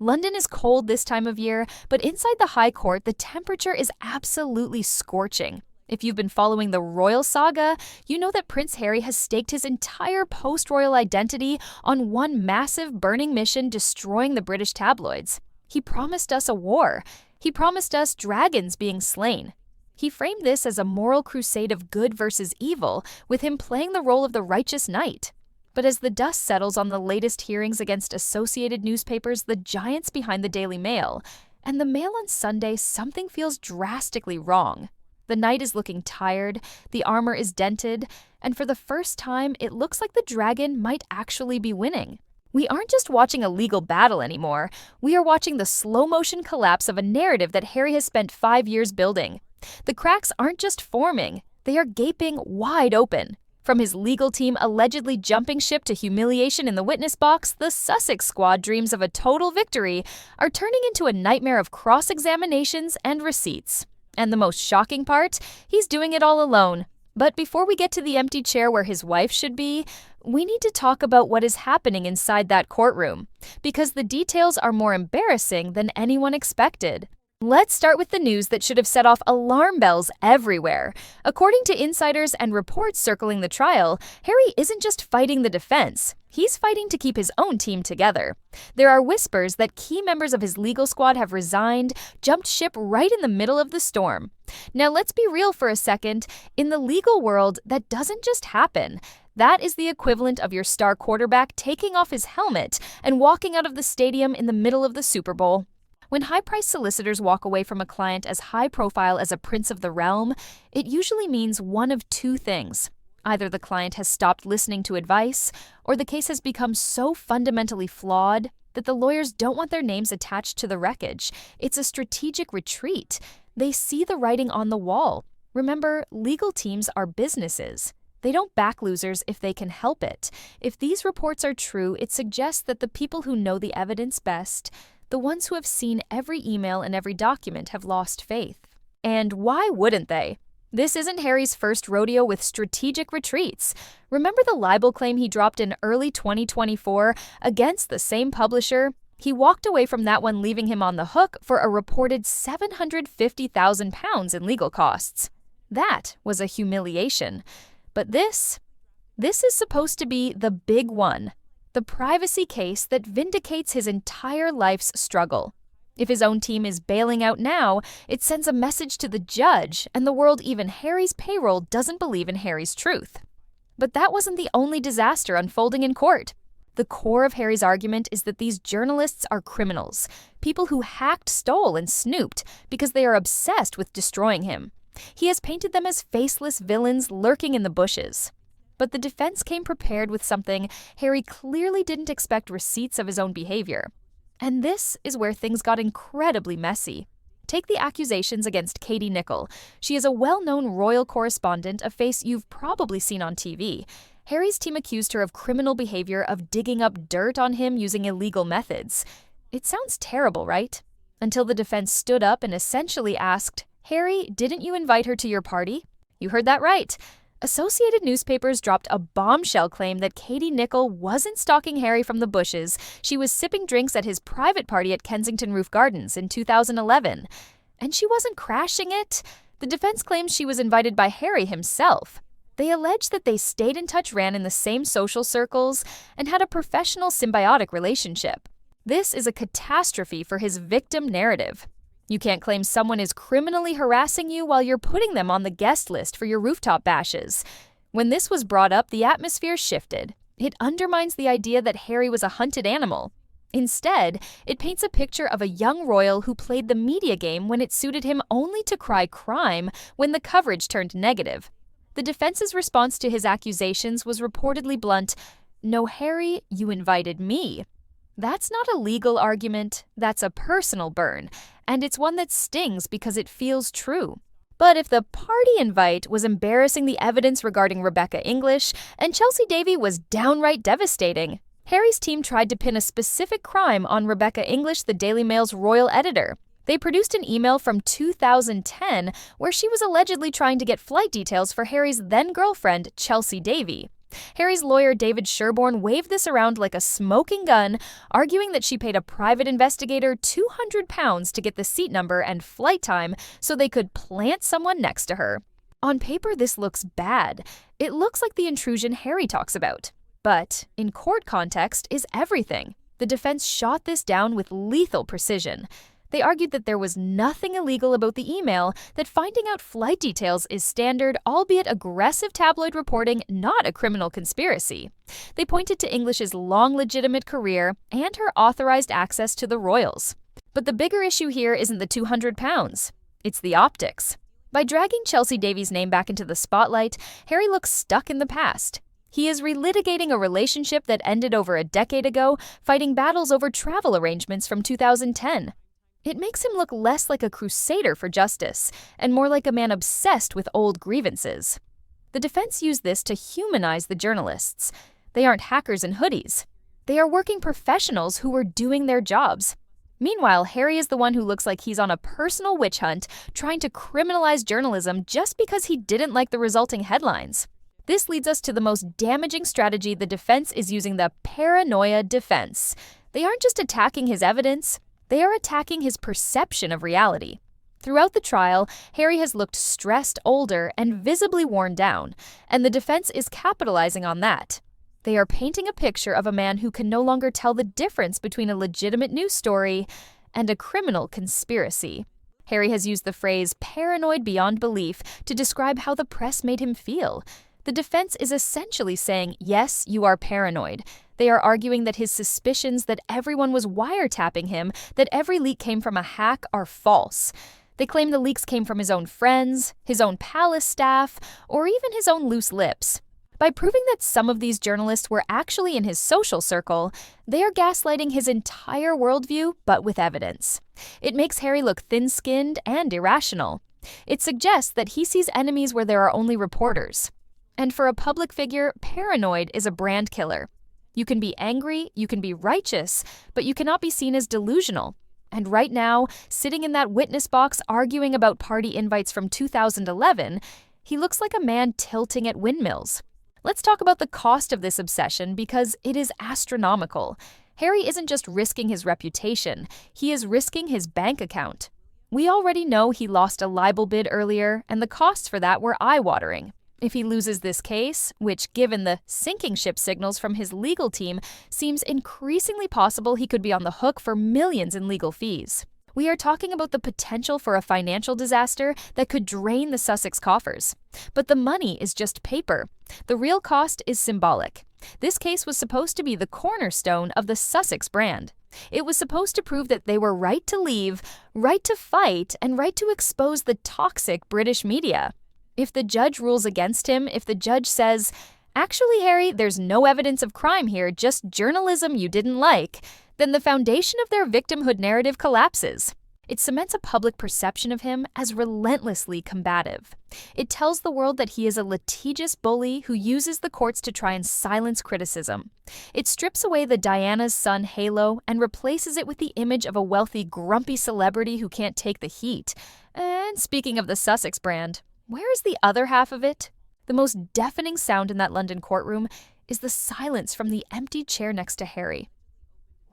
London is cold this time of year, but inside the High Court, the temperature is absolutely scorching. If you've been following the royal saga, you know that Prince Harry has staked his entire post-royal identity on one massive burning mission destroying the British tabloids. He promised us a war. He promised us dragons being slain. He framed this as a moral crusade of good versus evil, with him playing the role of the righteous knight. But as the dust settles on the latest hearings against Associated Newspapers, the giants behind the Daily Mail, and the Mail on Sunday, something feels drastically wrong. The knight is looking tired, the armor is dented, and for the first time, it looks like the dragon might actually be winning. We aren't just watching a legal battle anymore. We are watching the slow-motion collapse of a narrative that Harry has spent 5 years building. The cracks aren't just forming, they are gaping wide open. From his legal team allegedly jumping ship to humiliation in the witness box, the Sussex squad dreams of a total victory are turning into a nightmare of cross-examinations and receipts. And the most shocking part, he's doing it all alone. But before we get to the empty chair where his wife should be, we need to talk about what is happening inside that courtroom, because the details are more embarrassing than anyone expected. Let's start with the news that should have set off alarm bells everywhere. According to insiders and reports circling the trial, Harry isn't just fighting the defense. He's fighting to keep his own team together. There are whispers that key members of his legal squad have resigned, jumped ship right in the middle of the storm. Now let's be real for a second. In the legal world, that doesn't just happen. That is the equivalent of your star quarterback taking off his helmet and walking out of the stadium in the middle of the Super Bowl. When high-priced solicitors walk away from a client as high-profile as a prince of the realm, it usually means one of two things. Either the client has stopped listening to advice, or the case has become so fundamentally flawed that the lawyers don't want their names attached to the wreckage. It's a strategic retreat. They see the writing on the wall. Remember, legal teams are businesses. They don't back losers if they can help it. If these reports are true, it suggests that the people who know the evidence best, the ones who have seen every email and every document, have lost faith. And why wouldn't they? This isn't Harry's first rodeo with strategic retreats. Remember the libel claim he dropped in early 2024 against the same publisher? He walked away from that one, leaving him on the hook for a reported £750,000 in legal costs. That was a humiliation. But this is supposed to be the big one. The privacy case that vindicates his entire life's struggle. If his own team is bailing out now, it sends a message to the judge and the world. Even Harry's payroll doesn't believe in Harry's truth. But that wasn't the only disaster unfolding in court. The core of Harry's argument is that these journalists are criminals, people who hacked, stole, and snooped because they are obsessed with destroying him. He has painted them as faceless villains lurking in the bushes. But the defense came prepared with something Harry clearly didn't expect: receipts of his own behavior. And this is where things got incredibly messy. Take the accusations against Katie Nicholl. She is a well-known royal correspondent, a face you've probably seen on TV. Harry's team accused her of criminal behavior, of digging up dirt on him using illegal methods. It sounds terrible, right? Until the defense stood up and essentially asked, "Harry, didn't you invite her to your party?" You heard that right. Associated Newspapers dropped a bombshell claim that Katie Nicholl wasn't stalking Harry from the bushes. She was sipping drinks at his private party at Kensington Roof Gardens in 2011. And she wasn't crashing it. The defense claims she was invited by Harry himself. They allege that they stayed in touch, ran in the same social circles, and had a professional symbiotic relationship. This is a catastrophe for his victim narrative. You can't claim someone is criminally harassing you while you're putting them on the guest list for your rooftop bashes. When this was brought up, the atmosphere shifted. It undermines the idea that Harry was a hunted animal. Instead, it paints a picture of a young royal who played the media game when it suited him, only to cry crime when the coverage turned negative. The defense's response to his accusations was reportedly blunt: "No, Harry, you invited me." That's not a legal argument, that's a personal burn, and it's one that stings because it feels true. But if the party invite was embarrassing, the evidence regarding Rebecca English and Chelsea Davy was downright devastating. Harry's team tried to pin a specific crime on Rebecca English, the Daily Mail's royal editor. They produced an email from 2010 where she was allegedly trying to get flight details for Harry's then-girlfriend, Chelsea Davy. Harry's lawyer David Sherborne waved this around like a smoking gun, arguing that she paid a private investigator £200 to get the seat number and flight time so they could plant someone next to her. On paper, this looks bad. It looks like the intrusion Harry talks about. But in court context is everything. The defense shot this down with lethal precision. They argued that there was nothing illegal about the email, that finding out flight details is standard, albeit aggressive tabloid reporting, not a criminal conspiracy. They pointed to English's long legitimate career and her authorized access to the royals. But the bigger issue here isn't the £200. It's the optics. By dragging Chelsea Davies' name back into the spotlight, Harry looks stuck in the past. He is relitigating a relationship that ended over a decade ago, fighting battles over travel arrangements from 2010. It makes him look less like a crusader for justice, and more like a man obsessed with old grievances. The defense used this to humanize the journalists. They aren't hackers in hoodies. They are working professionals who are doing their jobs. Meanwhile, Harry is the one who looks like he's on a personal witch hunt, trying to criminalize journalism just because he didn't like the resulting headlines. This leads us to the most damaging strategy the defense is using: the paranoia defense. They aren't just attacking his evidence, they are attacking his perception of reality. Throughout the trial, Harry has looked stressed, older, and visibly worn down, and the defense is capitalizing on that. They are painting a picture of a man who can no longer tell the difference between a legitimate news story and a criminal conspiracy. Harry has used the phrase paranoid beyond belief to describe how the press made him feel. The defense is essentially saying, yes, you are paranoid. They are arguing that his suspicions that everyone was wiretapping him, that every leak came from a hack, are false. They claim the leaks came from his own friends, his own palace staff, or even his own loose lips. By proving that some of these journalists were actually in his social circle, they are gaslighting his entire worldview, but with evidence. It makes Harry look thin-skinned and irrational. It suggests that he sees enemies where there are only reporters. And for a public figure, paranoid is a brand killer. You can be angry, you can be righteous, but you cannot be seen as delusional. And right now, sitting in that witness box arguing about party invites from 2011, he looks like a man tilting at windmills. Let's talk about the cost of this obsession, because it is astronomical. Harry isn't just risking his reputation, he is risking his bank account. We already know he lost a libel bid earlier, and the costs for that were eye-watering. If he loses this case, which, given the sinking ship signals from his legal team, seems increasingly possible he could be on the hook for millions in legal fees. We are talking about the potential for a financial disaster that could drain the Sussex coffers. But the money is just paper. The real cost is symbolic. This case was supposed to be the cornerstone of the Sussex brand. It was supposed to prove that they were right to leave, right to fight, and right to expose the toxic British media. If the judge rules against him, if the judge says, actually, Harry, there's no evidence of crime here, just journalism you didn't like, then the foundation of their victimhood narrative collapses. It cements a public perception of him as relentlessly combative. It tells the world that he is a litigious bully who uses the courts to try and silence criticism. It strips away the Diana's son halo and replaces it with the image of a wealthy, grumpy celebrity who can't take the heat. And speaking of the Sussex brand, where is the other half of it? The most deafening sound in that London courtroom is the silence from the empty chair next to Harry.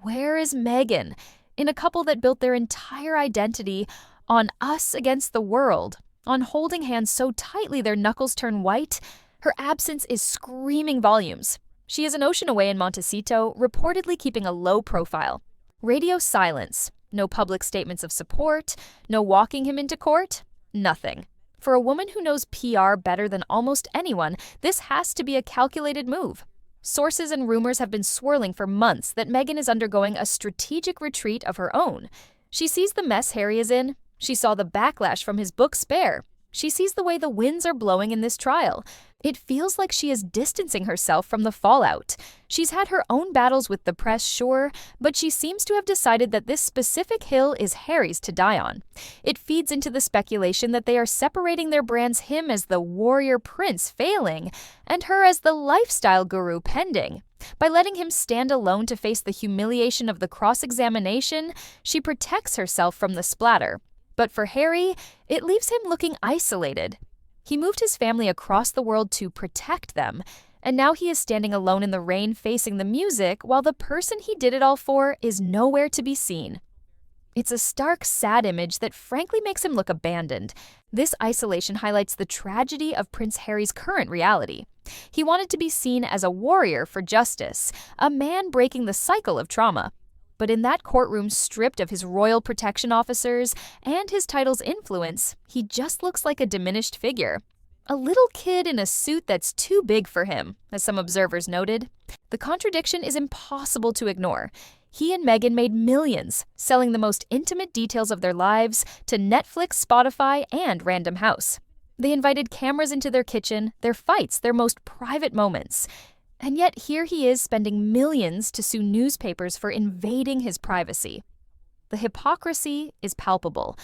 Where is Meghan? In a couple that built their entire identity on us against the world, on holding hands so tightly their knuckles turn white, her absence is screaming volumes. She is an ocean away in Montecito, reportedly keeping a low profile. Radio silence. No public statements of support. No walking him into court. Nothing. For a woman who knows PR better than almost anyone, this has to be a calculated move. Sources and rumors have been swirling for months that Meghan is undergoing a strategic retreat of her own. She sees the mess Harry is in. She saw the backlash from his book Spare. She sees the way the winds are blowing in this trial. It feels like she is distancing herself from the fallout. She's had her own battles with the press, sure, but she seems to have decided that this specific hill is Harry's to die on. It feeds into the speculation that they are separating their brands, him as the warrior prince failing, and her as the lifestyle guru pending. By letting him stand alone to face the humiliation of the cross-examination, she protects herself from the splatter. But for Harry, it leaves him looking isolated. He moved his family across the world to protect them, And now he is standing alone in the rain facing the music while the person he did it all for is nowhere to be seen. It's a stark, sad image that frankly makes him look abandoned. This isolation highlights the tragedy of Prince Harry's current reality. He wanted to be seen as a warrior for justice, a man breaking the cycle of trauma. But in that courtroom stripped of his royal protection officers and his title's influence, he just looks like a diminished figure. A little kid in a suit that's too big for him, as some observers noted. The contradiction is impossible to ignore. He and Meghan made millions, selling the most intimate details of their lives to Netflix, Spotify, and Random House. They invited cameras into their kitchen, their fights, their most private moments. And yet here he is spending millions to sue newspapers for invading his privacy. The hypocrisy is palpable.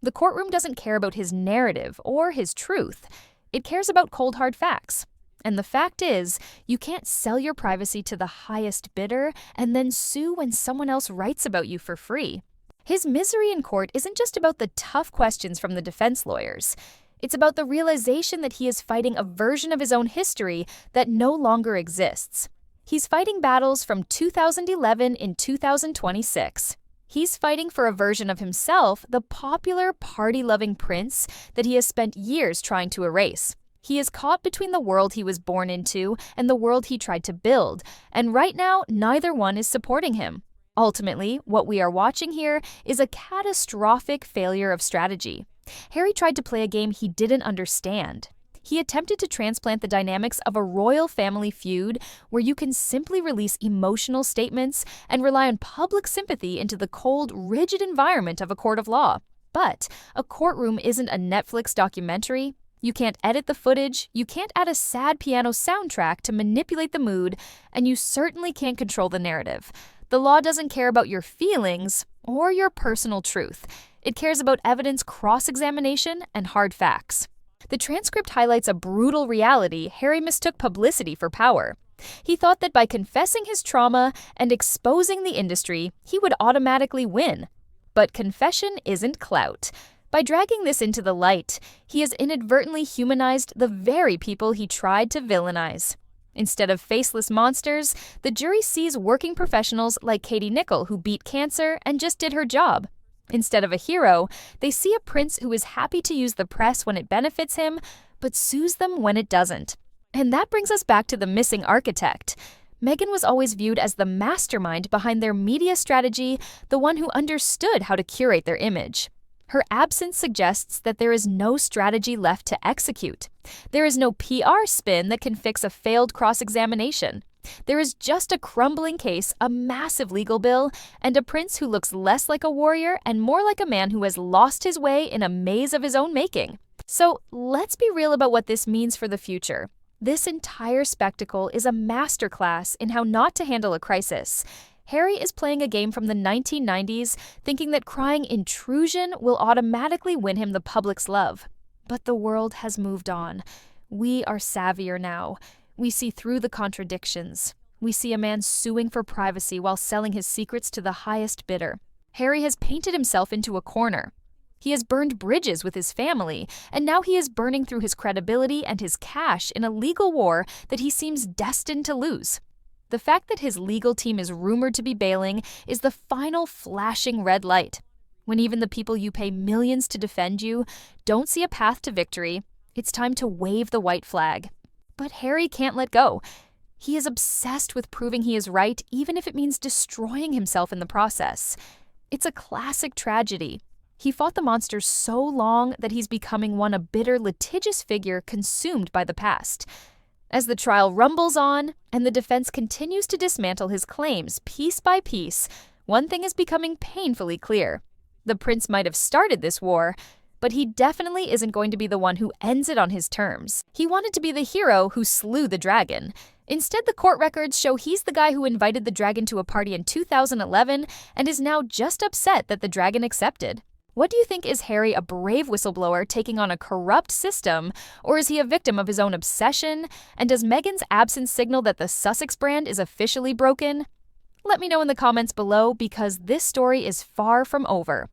The courtroom doesn't care about his narrative or his truth. It cares about cold hard facts. And the fact is, you can't sell your privacy to the highest bidder and then sue when someone else writes about you for free. His misery in court isn't just about the tough questions from the defense lawyers. It's about the realization that he is fighting a version of his own history that no longer exists. He's fighting battles from 2011 in 2026. He's fighting for a version of himself, the popular, party-loving prince that he has spent years trying to erase. He is caught between the world he was born into and the world he tried to build, and right now, neither one is supporting him. Ultimately, what we are watching here is a catastrophic failure of strategy. Harry tried to play a game he didn't understand. He attempted to transplant the dynamics of a royal family feud where you can simply release emotional statements and rely on public sympathy into the cold, rigid environment of a court of law. But a courtroom isn't a Netflix documentary. You can't edit the footage, you can't add a sad piano soundtrack to manipulate the mood, and you certainly can't control the narrative. The law doesn't care about your feelings or your personal truth. It cares about evidence, cross-examination, and hard facts. The transcript highlights a brutal reality Harry mistook publicity for power. He thought that by confessing his trauma and exposing the industry, he would automatically win. But confession isn't clout. By dragging this into the light, he has inadvertently humanized the very people he tried to villainize. Instead of faceless monsters, the jury sees working professionals like Katie Nicholl who beat cancer and just did her job. Instead of a hero, they see a prince who is happy to use the press when it benefits him, but sues them when it doesn't. And that brings us back to the missing architect. Meghan was always viewed as the mastermind behind their media strategy, the one who understood how to curate their image. Her absence suggests that there is no strategy left to execute. There is no PR spin that can fix a failed cross-examination. There is just a crumbling case, a massive legal bill, and a prince who looks less like a warrior and more like a man who has lost his way in a maze of his own making. So let's be real about what this means for the future. This entire spectacle is a masterclass in how not to handle a crisis. Harry is playing a game from the 1990s, thinking that crying intrusion will automatically win him the public's love. But the world has moved on. We are savvier now. We see through the contradictions. We see a man suing for privacy while selling his secrets to the highest bidder. Harry has painted himself into a corner. He has burned bridges with his family, and now he is burning through his credibility and his cash in a legal war that he seems destined to lose. The fact that his legal team is rumored to be bailing is the final flashing red light. When even the people you pay millions to defend you don't see a path to victory, it's time to wave the white flag. But Harry can't let go. He is obsessed with proving he is right, even if it means destroying himself in the process. It's a classic tragedy. He fought the monsters so long that he's becoming a bitter, litigious figure consumed by the past. As the trial rumbles on, and the defense continues to dismantle his claims piece by piece, one thing is becoming painfully clear. The prince might have started this war, but he definitely isn't going to be the one who ends it on his terms. He wanted to be the hero who slew the dragon. Instead, the court records show he's the guy who invited the dragon to a party in 2011 and is now just upset that the dragon accepted. What do you think? Is Harry a brave whistleblower taking on a corrupt system, or is he a victim of his own obsession? And does Meghan's absence signal that the Sussex brand is officially broken? Let me know in the comments below, because this story is far from over.